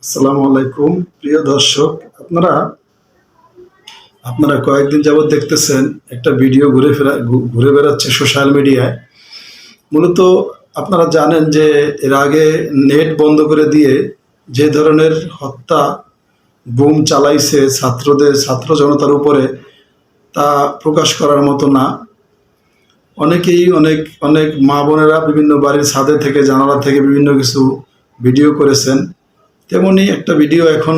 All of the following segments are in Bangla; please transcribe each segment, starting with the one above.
আসসালামু আলাইকুম প্রিয় দর্শক, আপনারা আপনারা কয়েকদিন যাবত দেখতেছেন একটা ভিডিও ঘুরে বেড়াচ্ছে সোশ্যাল মিডিয়ায়। মূলত আপনারা জানেন যে এর আগে নেট বন্ধ করে দিয়ে যে ধরনের হত্যা গুম চালাইছে ছাত্র জনতার উপরে, তা প্রকাশ করার মতো না। অনেকেই অনেক অনেক মা বোনেরা বিভিন্ন বাড়ির ছাদে থেকে জানালা থেকে বিভিন্ন কিছু ভিডিও করেছেন। তেমনি একটা ভিডিও এখন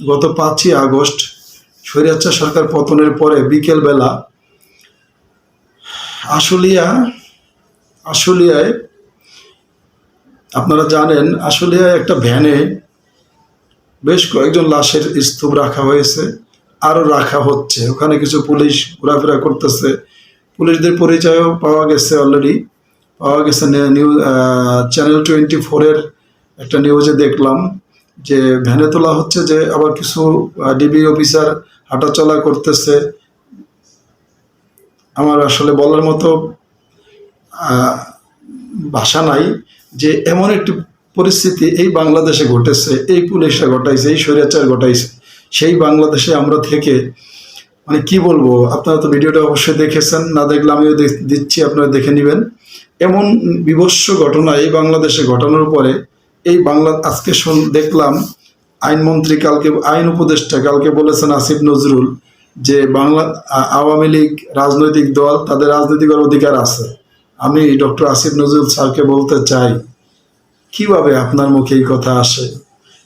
গত 5ই আগস্ট স্বৈরাচার সরকার পতনের পরে বিকেলবেলা আশুলিয়ায় আপনারা জানেন, আশুলিয়ায় একটা ভ্যানে বেশ কয়েকজন লাশের স্তূপ রাখা হয়েছে, আরও রাখা হচ্ছে। ওখানে কিছু পুলিশ ঘোরাফেরা করতেছে, পুলিশদের পরিচয়ও পাওয়া গেছে, অলরেডি পাওয়া গেছে। চ্যানেল 24-এর একটা নিউজে দেখলাম যে ভ্যানে তোলা হচ্ছে, যে আবার কিছু ডিবি অফিসার হাঁটাচলা করতেছে। আমার আসলে বলার মতো ভাষা নাই যে এমন একটি পরিস্থিতি এই বাংলাদেশে ঘটেছে, এই পুলিশরা ঘটাইছে, এই স্বৈরাচার ঘটাইছে। সেই বাংলাদেশে আমরা থেকে মানে কি বলবো, আপনারা তো ভিডিওটা অবশ্যই দেখেছেন, না দেখলে আমিও দিচ্ছি, আপনারা দেখে নেবেন। এমন বিভৎস ঘটনা এই বাংলাদেশে ঘটানোর পরে আজকে দেখলাম আইনমন্ত্রী আইন উপদেষ্টা কালকে বলেছেন আসিফ নজরুল যে আওয়ামী লীগ রাজনৈতিক দল, তাদের রাজনৈতিক অধিকার আছে। আমি ডক্টর আসিফ নজরুল স্যারকে বলতে চাই, কিভাবে আপনার মুখে এই কথা আসে?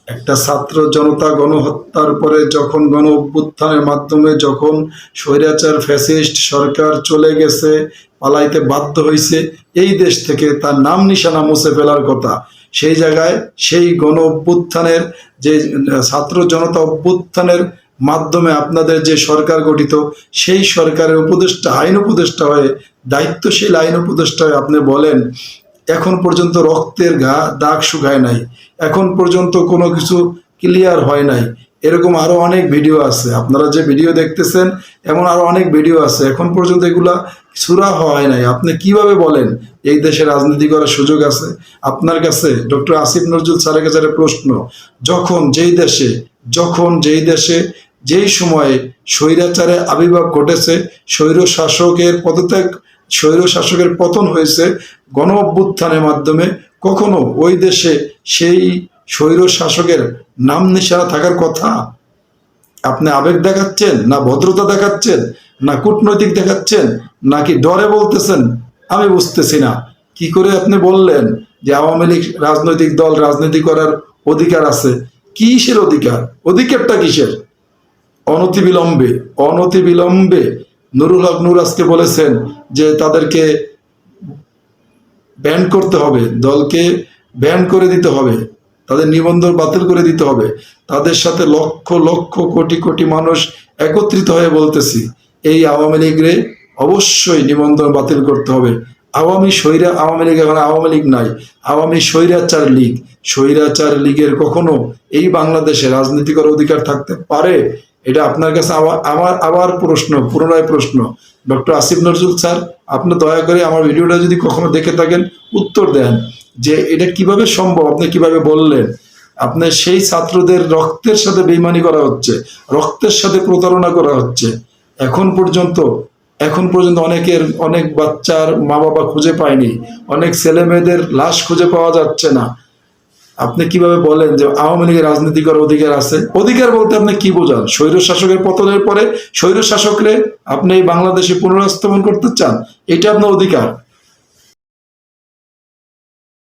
একটা ছাত্র জনতা গণহত্যার পরে যখন গণ অভ্যুত্থানের মাধ্যমে যখন স্বৈরাচার ফ্যাসিস্ট সরকার চলে গেছে, পালাইতে বাধ্য হয়েছে এই দেশ থেকে, তার নাম নিশানা মুছে ফেলার কথা। সেই জায়গায় সেই গণ অভ্যুত্থানের যে ছাত্র জনতা অভ্যুত্থানের মাধ্যমে আপনাদের যে সরকার গঠিত, সেই সরকারের উপদেষ্টা, আইন উপদেষ্টা হয়ে, দায়িত্বশীল আইন উপদেষ্টা হয়ে আপনি বলেন এখন পর্যন্ত রক্তের দাগ শুকায় নাই, এখন পর্যন্ত কোনো কিছু ক্লিয়ার হয় নাই। এরকম আরো অনেক ভিডিও আছে, আপনারা যে ভিডিও দেখতেছেন এমন আরো অনেক ভিডিও আছে, এখন পর্যন্ত এগুলা সুরা হয় নাই। আপনি কিভাবে বলেন এই দেশে রাজনীতি করার সুযোগ আছে? আপনার কাছে ডক্টর আসিফ নজরুল স্যারের কাছে প্রশ্ন, যেই দেশে যেই সময়ে স্বৈরাচারে আবির্ভাব ঘটেছে, স্বৈর শাসকের পতন হয়েছে গণ অভ্যুত্থানের মাধ্যমে, কখনো ওই দেশে সেই স্বৈর শাসকের নাম নিশানা থাকার কথা? আপনি আবেগ দেখাচ্ছেন, না ভদ্রতা দেখাচ্ছেন, না কূটনৈতিক দেখাচ্ছেন, নাকি ডরে বলতেছেন? আমি বুঝতেছি না। কি করে আপনি বললেন যে আওয়ামী লীগ রাজনৈতিক দল, রাজনীতি করার অধিকার আছে? কিসের অধিকার? অধিকারটা কিসের? অনতিবিলম্বে নুরুল হক নূর আজকে বলেছেন যে তাদেরকে ব্যান করতে হবে, দলকে ব্যান করে দিতে হবে, তাদের নিবন্ধন বাতিল করে দিতে হবে। তাদের সাথে লক্ষ লক্ষ কোটি কোটি মানুষ একত্রিত হয়ে বলতেছি, এই আওয়ামী লীগরে অবশ্যই নিবন্ধন বাতিল করতে হবে। আওয়ামী লীগ এখন আওয়ামী লীগ নাই, আওয়ামী স্বৈরাচার লীগ। স্বৈরাচার লীগের কখনো এই বাংলাদেশে রাজনীতি করার অধিকার থাকতে পারে? এটা আপনার কাছে আবার পুনরায় প্রশ্ন। ডক্টর আসিফ নজরুল স্যার, আপনি দয়া করে আমার ভিডিওটা যদি কখনো দেখে থাকেন উত্তর দেন যে এটা কিভাবে সম্ভব, আপনি কিভাবে বললেন? আপনার সেই ছাত্রদের রক্তের সাথে বেইমানি করা হচ্ছে, রক্তের সাথে প্রতারণা করা হচ্ছে। এখন পর্যন্ত অনেক বাচ্চার মা বাবা খুঁজে পায়নি, অনেক ছেলে মেয়েদের লাশ খুঁজে পাওয়া যাচ্ছে না। আপনি কিভাবে বলেন যে আওয়ামী লীগের রাজনীতি করার অধিকার আছে? অধিকার বলতে আপনি কি বোঝান? স্বৈর শাসকের পতনের পরে স্বৈর শাসকরে আপনি এই বাংলাদেশে পুনরুস্থাপন করতে চান, এটা আপনার অধিকার?